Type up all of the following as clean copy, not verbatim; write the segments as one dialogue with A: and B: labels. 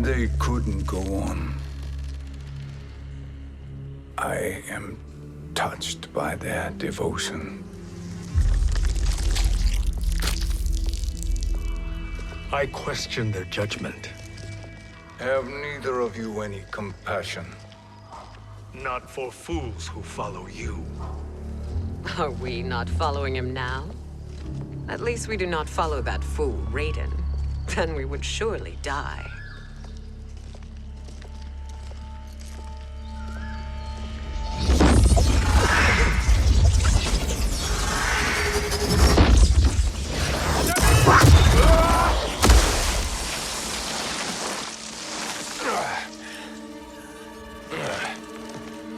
A: They couldn't go on. I am touched by their devotion.
B: I question their judgment.
A: Have neither of you any compassion?
B: Not for fools who follow you.
C: Are we not following him now? At least we do not follow that fool, Raiden. Then we would surely die.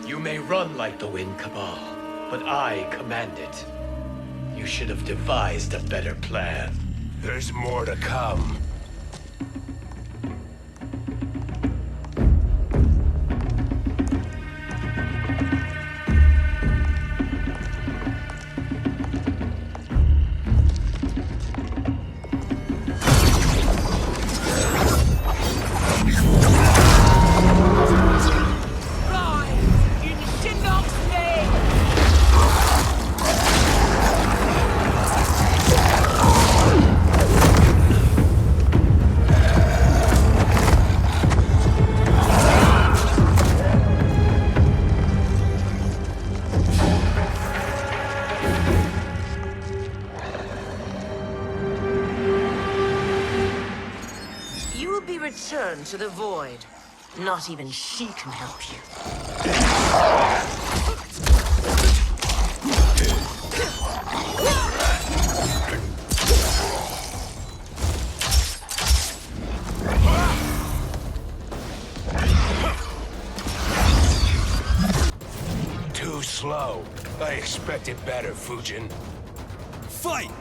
D: You may run like the wind, Cabal, but I command it. You should have devised a better plan.
E: There's more to come.
F: Return to the void. Not even she can help you.
E: Too slow. I expected better, Fujin.
G: Fight!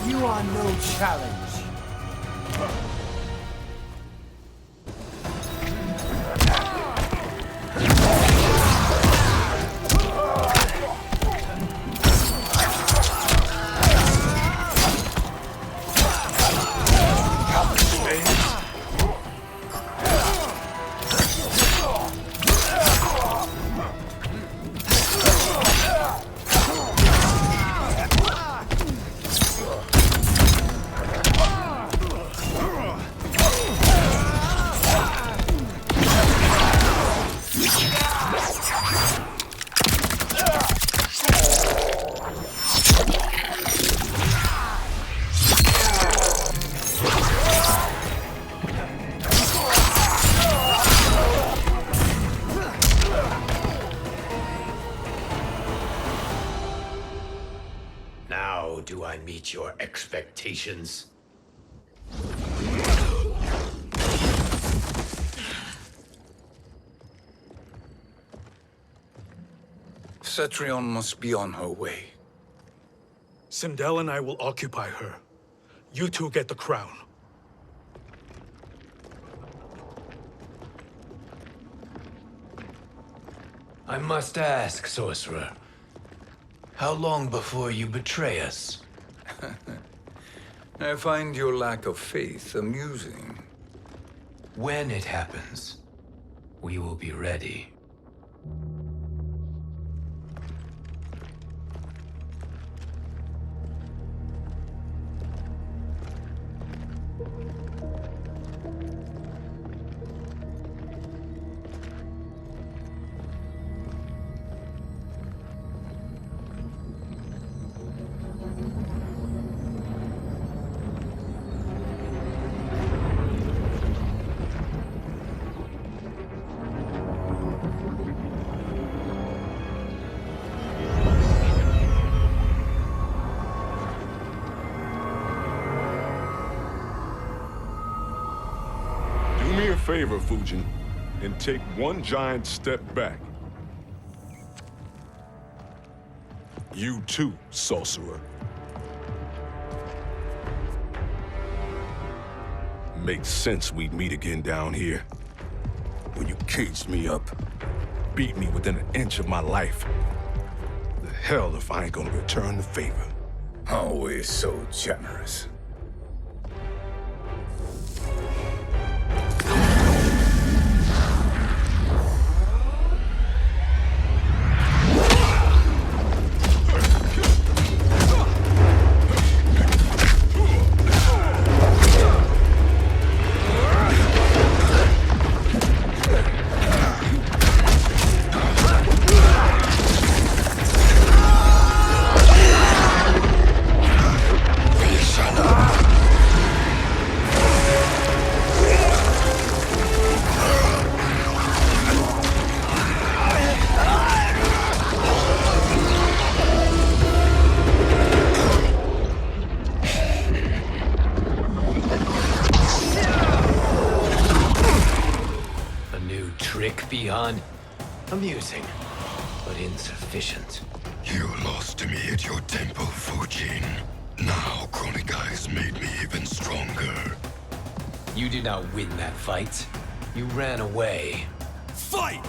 G: You are no challenge.
D: Now do I meet your expectations?
A: Cetrion must be on her way.
B: Sindel and I will occupy her. You two get the crown.
D: I must ask, sorcerer. How long before you betray us?
A: I find your lack of faith amusing.
D: When it happens, we will be ready.
H: favor, Fujin, and take one giant step back. You too, sorcerer. Makes sense we'd meet again down here. When you caged me up, beat me within an inch of my life. The hell if I ain't gonna return the favor.
A: Always so generous.
D: Beyond amusing, but insufficient.
I: You lost to me at your temple, Fujin. Now Chronic Eyes made me even stronger.
D: You did not win that fight. You ran away.
G: Fight!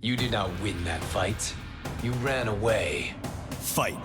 D: You did not win that fight. You ran away.
G: Fight!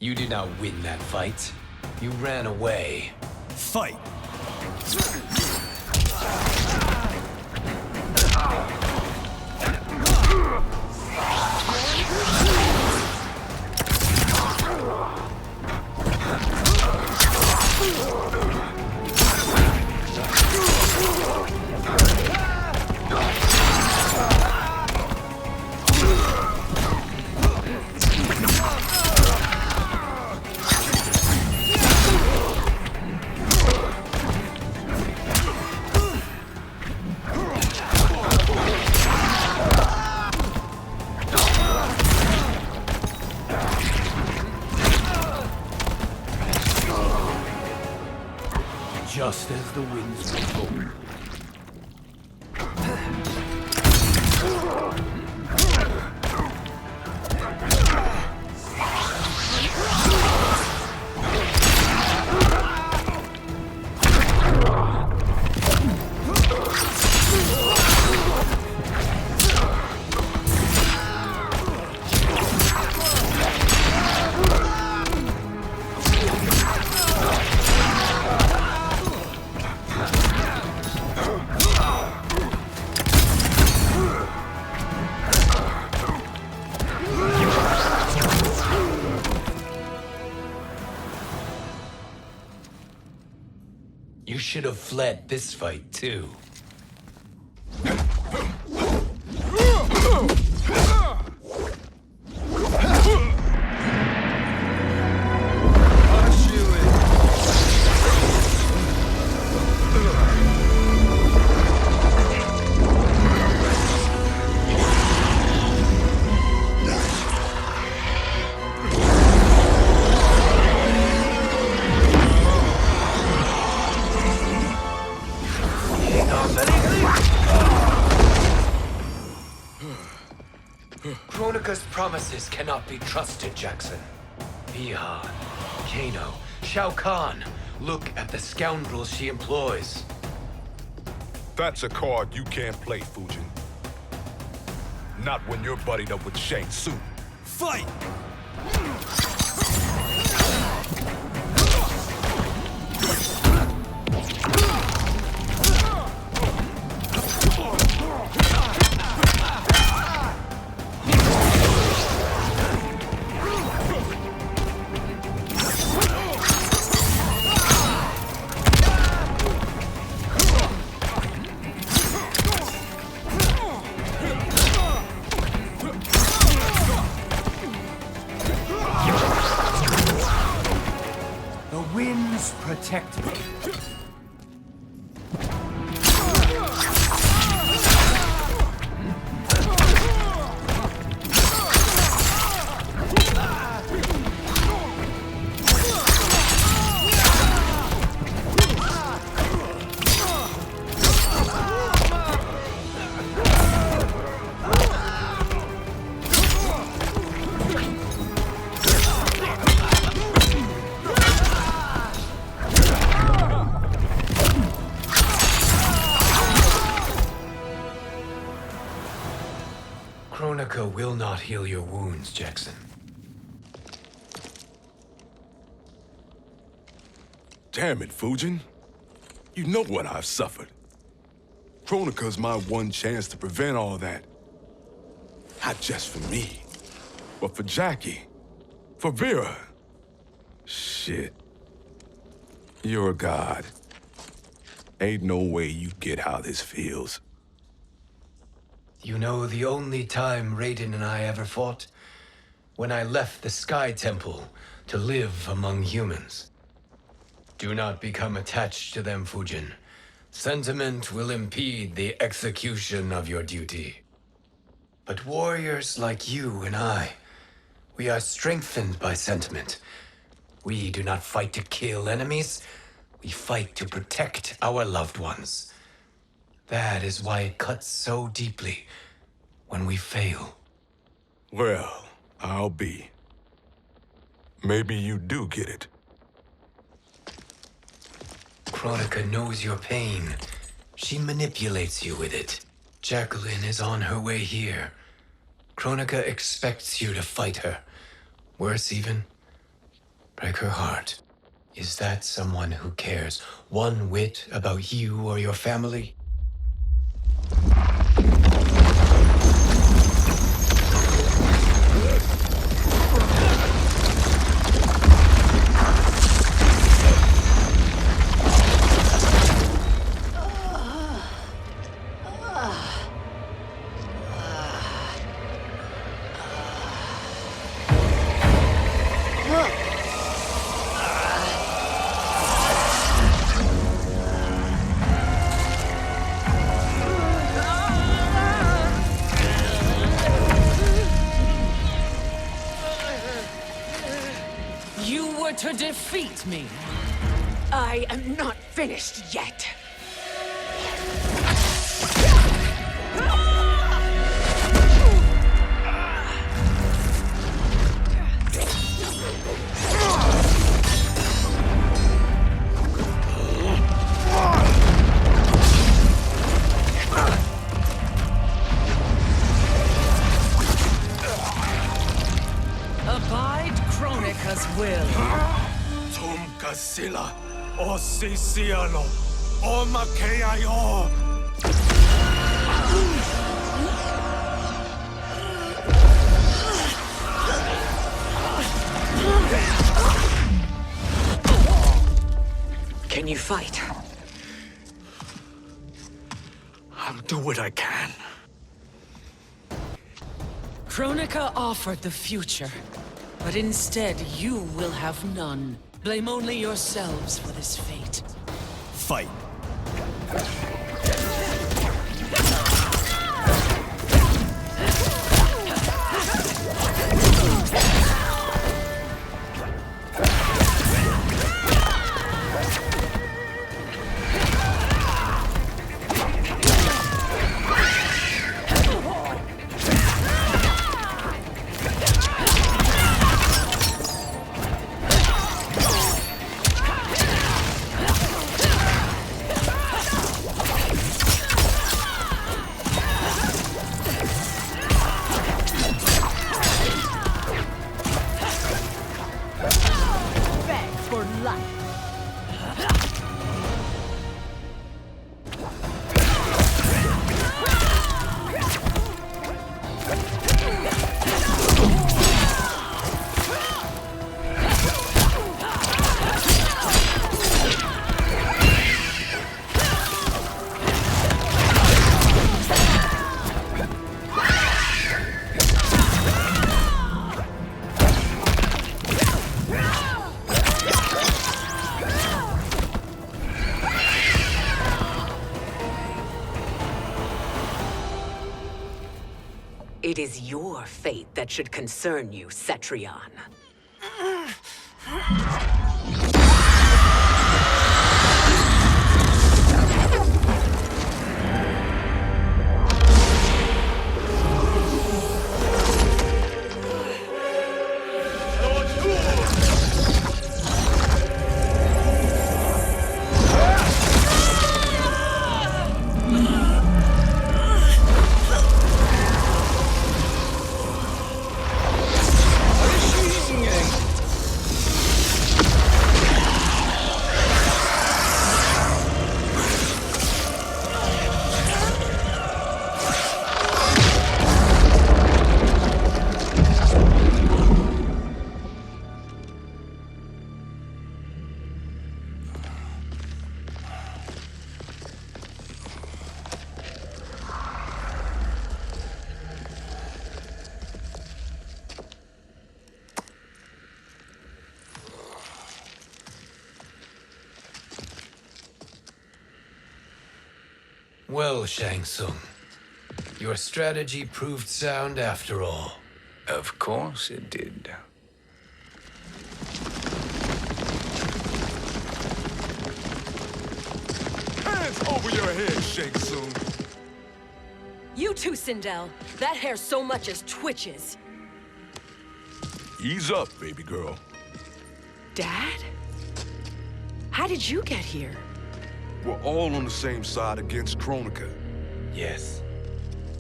D: You did not win that fight. You ran away.
G: Fight!
D: just as the winds were. You should have fled this fight, too. Kronika's promises cannot be trusted, Jackson. Bihan, Kano, Shao Kahn. Look at the scoundrels she employs.
H: That's a card you can't play, Fujin. Not when you're buddied up with Shang Tsung.
G: Fight!
J: Protect me.
D: Kronika will not heal your wounds, Jackson.
H: Damn it, Fujin. You know what I've suffered. Kronika's my one chance to prevent all that. Not just for me, but for Jackie, for Vera. Shit. You're a god. Ain't no way you get how this feels.
D: You know the only time Raiden and I ever fought? When I left the Sky Temple to live among humans. Do not become attached to them, Fujin. Sentiment will impede the execution of your duty. But warriors like you and I, we are strengthened by sentiment. We do not fight to kill enemies. We fight to protect our loved ones. That is why it cuts so deeply when we fail.
H: Well, I'll be. Maybe you do get it.
D: Kronika knows your pain. She manipulates you with it. Jacqueline is on her way here. Kronika expects you to fight her. Worse even, break her heart. Is that someone who cares one whit about you or your family?
F: To defeat me. I am not finished yet. Abide Kronika's will.
B: Tum kasila, o sisialo, o makeayo.
C: Can you fight?
B: I'll do what I can.
F: Kronika offered the future, but instead you will have none. Blame only yourselves for this fate.
G: Fight.
C: It is your fate that should concern you, Cetrion.
D: Well, Shang Tsung, your strategy proved sound after all.
A: Of course it did.
H: Hands over your head, Shang Tsung.
F: You too, Sindel. That hair so much as twitches.
H: Ease up, baby girl.
F: Dad? How did you get here?
H: We're all on the same side against Kronika.
D: Yes.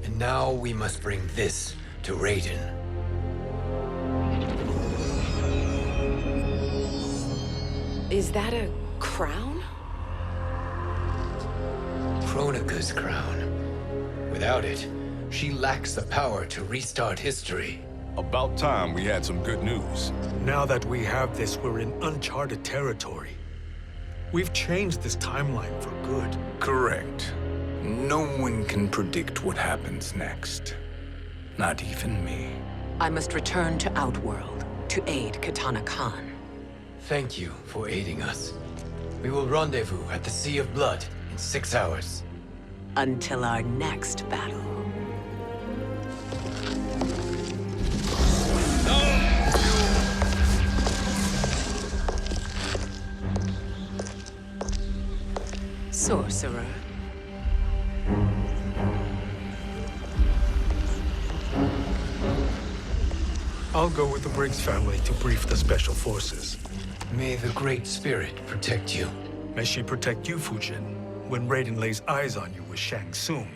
D: And now we must bring this to Raiden.
C: Is that a crown?
D: Kronika's crown. Without it, she lacks the power to restart history.
H: About time we had some good news.
B: Now that we have this, we're in uncharted territory. We've changed this timeline for good.
A: Correct. No one can predict what happens next. Not even me.
C: I must return to Outworld to aid Katana Khan.
D: Thank you for aiding us. We will rendezvous at the Sea of Blood in 6 hours.
C: Until our next battle. sorcerer.
B: I'll go with the Briggs family to brief the Special Forces.
D: May the Great Spirit protect you.
B: May she protect you, Fujin, when Raiden lays eyes on you with Shang Tsung.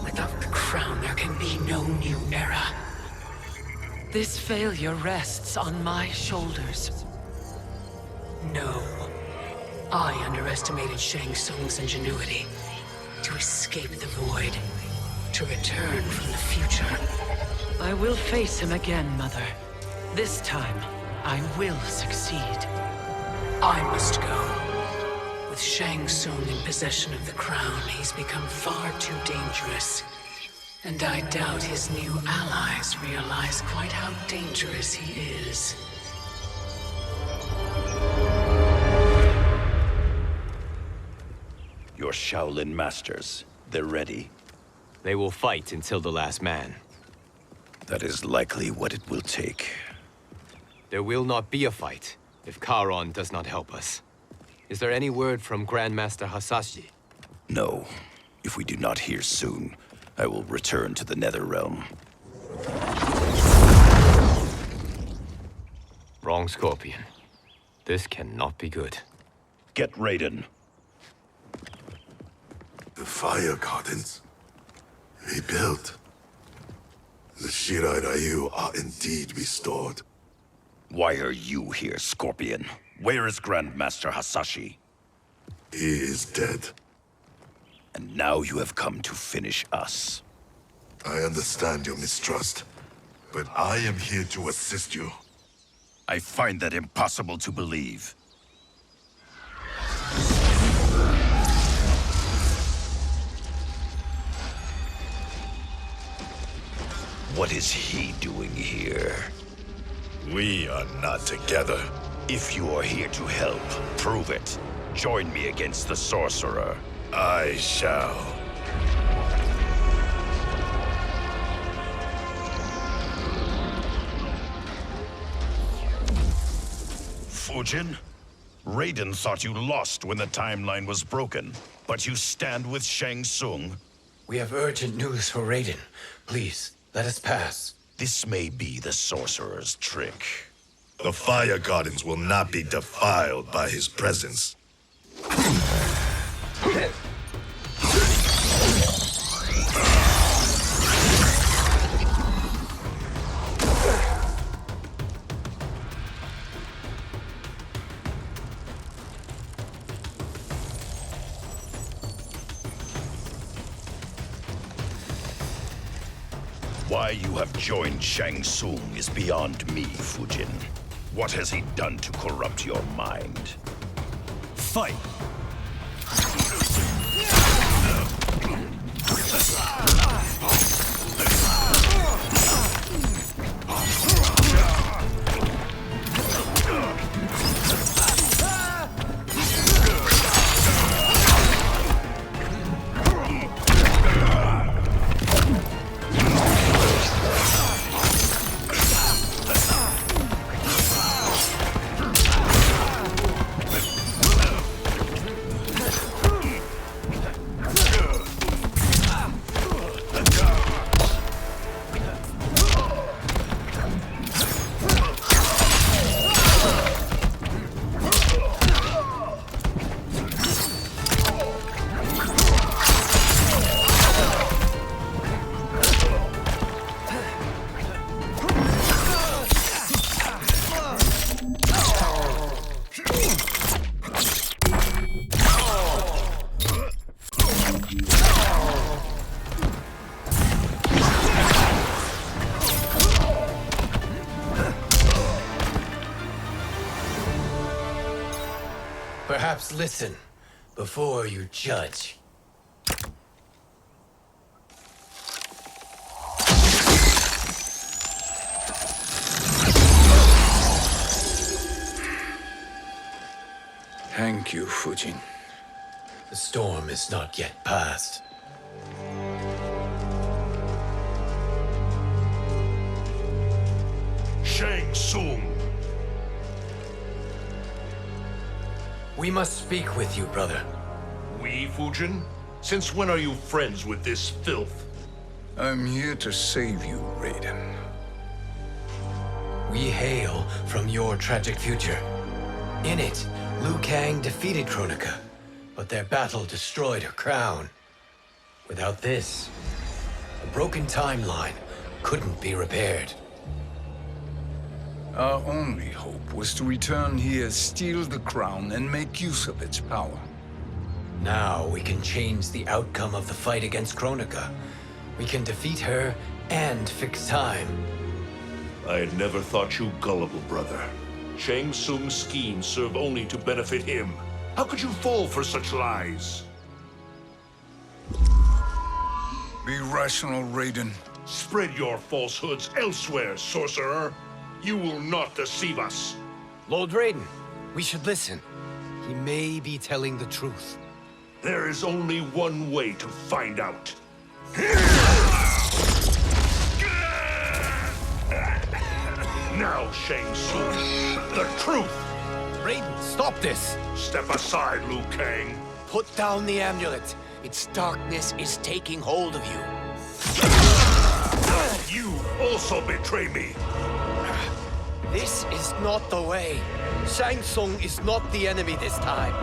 F: Without the crown, there can be no new era. This failure rests on my shoulders. No. I underestimated Shang Tsung's ingenuity. To escape the void. To return from the future. I will face him again, Mother. This time, I will succeed. I must go. With Shang Tsung in possession of the crown, he's become far too dangerous. And I doubt his new allies realize quite how dangerous he is.
K: Your Shaolin masters, they're ready.
L: They will fight until the last man.
K: That is likely what it will take.
L: There will not be a fight if Charon does not help us. Is there any word from Grandmaster Hasashi?
K: No. If we do not hear soon, I will return to the Netherrealm.
L: Wrong, Scorpion. This cannot be good.
K: Get Raiden.
M: The fire gardens. Rebuilt. The Shirai Ryu are indeed restored.
K: Why are you here, Scorpion? Where is Grandmaster Hasashi?
M: He is dead.
K: And now you have come to finish us.
M: I understand your mistrust, but I am here to assist you.
K: I find that impossible to believe. What is he doing here?
M: We are not together.
K: If you are here to help, prove it. Join me against the sorcerer.
M: I shall.
K: Fujin? Raiden thought you lost when the timeline was broken, but you stand with Shang Tsung.
D: We have urgent news for Raiden. Please, let us pass.
K: This may be the sorcerer's trick.
M: The fire gardens will not be defiled by his presence.
K: Why you have joined Shang Tsung is beyond me, Fujin. What has he done to corrupt your mind?
G: Fight!
D: Perhaps listen before you judge.
A: Thank Thank you, Fujin.
D: The storm is not yet past.
K: Shang Tsung!
D: We must speak with you, brother.
K: We, Fujin? Since when are you friends with this filth?
A: I'm here to save you, Raiden.
D: We hail from your tragic future. In it, Liu Kang defeated Kronika, but their battle destroyed her crown. Without this, a broken timeline couldn't be repaired.
A: Our only hope was to return here, steal the crown, and make use of its power.
D: Now we can change the outcome of the fight against Kronika. We can defeat her and fix time.
K: I had never thought you gullible, brother. Shang Tsung's schemes serve only to benefit him. How could you fall for such lies?
A: Be rational, Raiden.
K: Spread your falsehoods elsewhere, sorcerer. You will not deceive us.
D: Lord Raiden, we should listen. He may be telling the truth.
K: There is only one way to find out. Now, Shang Tsung, the truth!
D: Raiden, stop this!
K: Step aside, Liu Kang.
D: Put down the amulet. Its darkness is taking hold of you.
K: You also betray me.
D: This is not the way. Shang Tsung is not the enemy this time.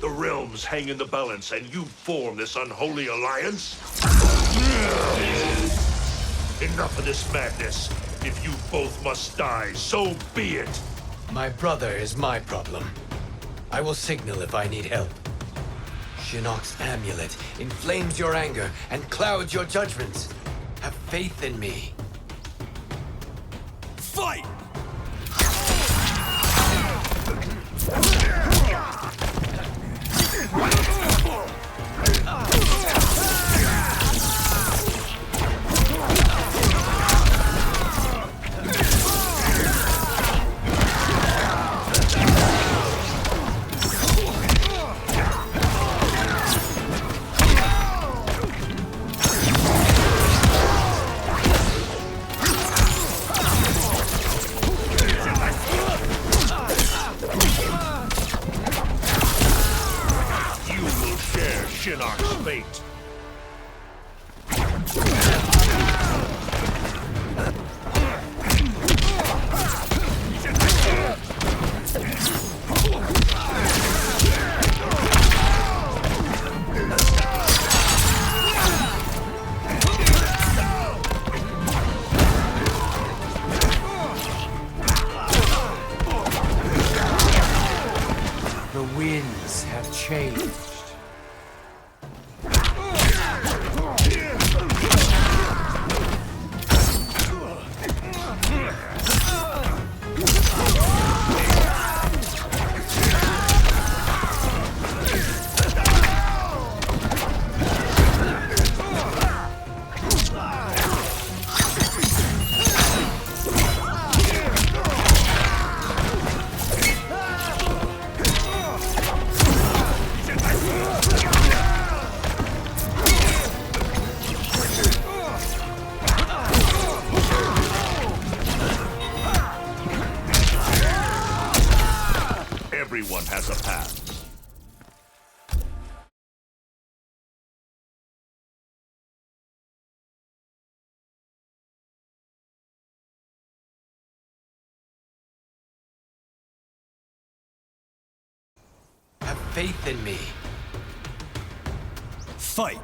K: The realms hang in the balance, and you form this unholy alliance? Enough of this madness. If you both must die, so be it.
D: My brother is my problem. I will signal if I need help. Shinnok's amulet inflames your anger and clouds your judgments. Have faith in me.
G: Fight!
K: Shinnok's fate.
J: The winds have changed.
K: Everyone has a path.
D: Have faith in me.
G: Fight!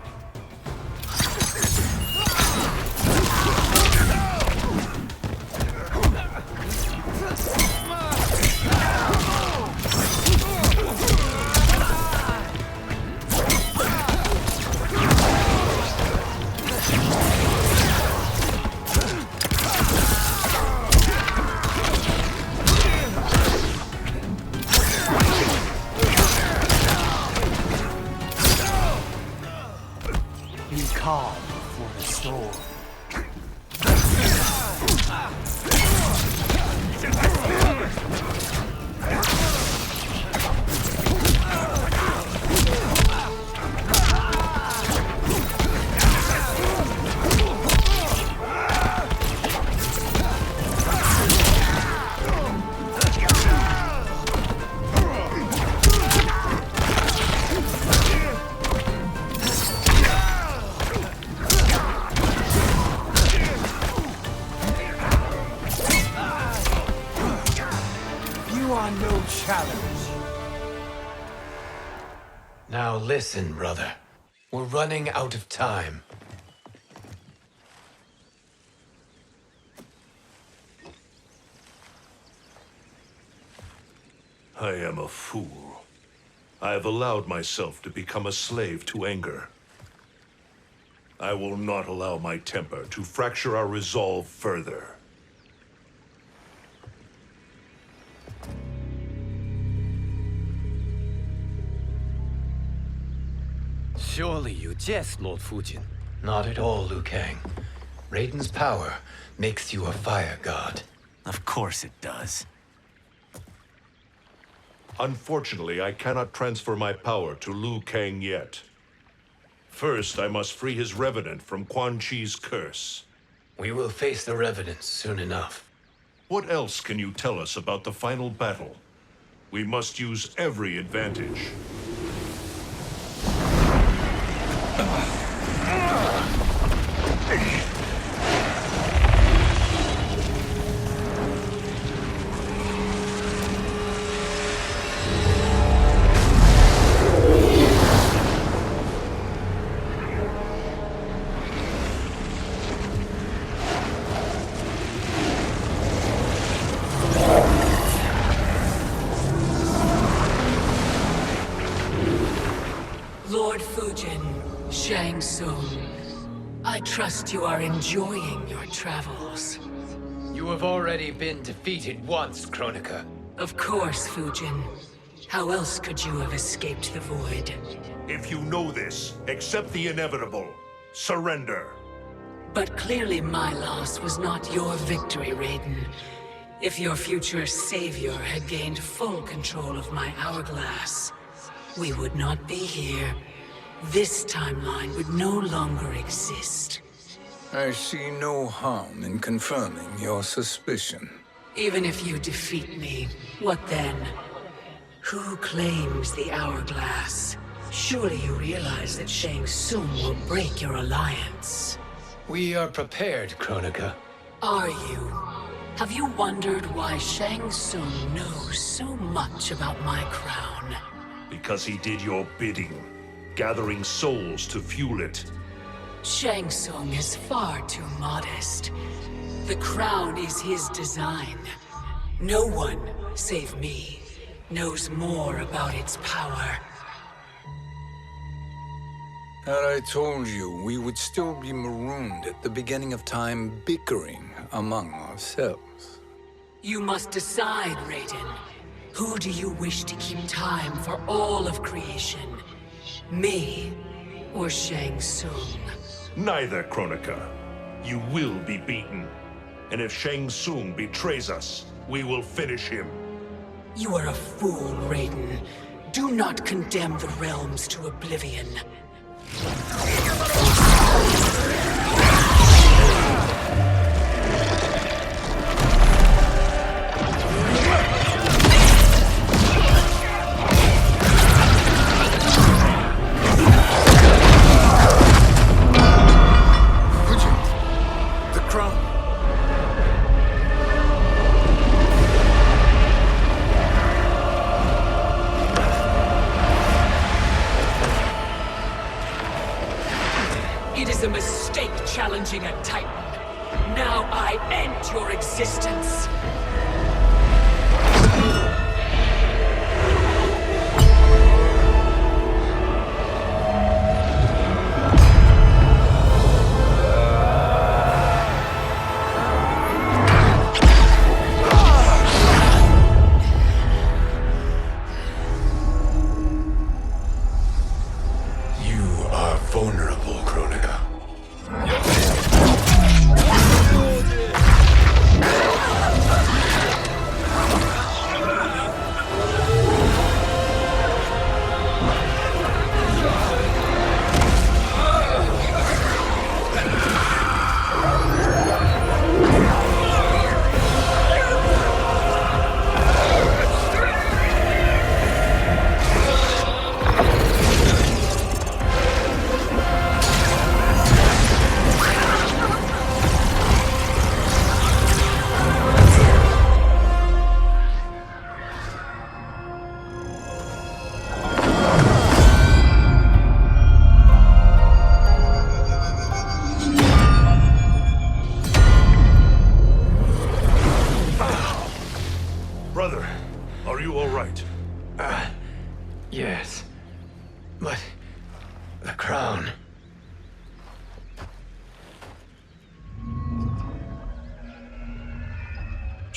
J: Be calm before the storm. You are no challenge.
D: Now listen, brother. We're running out of time.
K: I am a fool. I have allowed myself to become a slave to anger. I will not allow my temper to fracture our resolve further.
L: Surely you jest, Lord Fujin.
D: Not at all, Liu Kang. Raiden's power makes you a fire god.
G: Of course it does.
K: Unfortunately, I cannot transfer my power to Liu Kang yet. First, I must free his Revenant from Quan Chi's curse.
D: We will face the Revenants soon enough.
K: What else can you tell us about the final battle? We must use every advantage.
F: Lord Fujin, Shang Tsung, I trust you are enjoying your travels.
D: You have already been defeated once, Kronika.
F: Of course, Fujin. How else could you have escaped the void?
K: If you know this, accept the inevitable. Surrender.
F: But clearly my loss was not your victory, Raiden. If your future savior had gained full control of my hourglass, we would not be here. This timeline would no longer exist.
A: I see no harm in confirming your suspicion.
F: Even if you defeat me, what then? Who claims the hourglass? Surely you realize that Shang Tsung will break your alliance.
D: We are prepared, Kronika.
F: Are you? Have you wondered why Shang Tsung knows so much about my crown?
K: Because he did your bidding, gathering souls to fuel it.
F: Shang Tsung is far too modest. The crown is his design. No one, save me, knows more about its power.
A: Had I told you, we would still be marooned at the beginning of time, bickering among ourselves.
F: You must decide, Raiden. Who do you wish to keep time for all of creation? Me or Shang Tsung?
K: Neither, Kronika. You will be beaten. And if Shang Tsung betrays us, we will finish him.
F: You are a fool, Raiden. Do not condemn the realms to oblivion. It is a mistake challenging a Titan. Now I end your existence.
A: You are vulnerable, Kronika.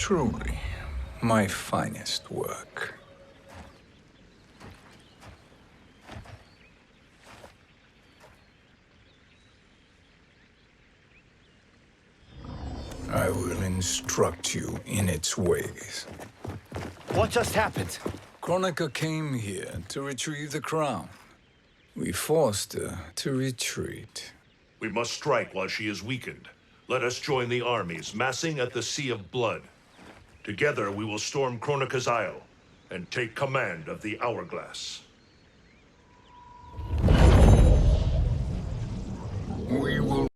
A: Truly, my finest work. I will instruct you in its ways.
G: What just happened?
A: Kronika came here to retrieve the crown. We forced her to retreat.
K: We must strike while she is weakened. Let us join the armies, massing at the Sea of Blood. Together we will storm Kronika's Isle and take command of the Hourglass.
A: We will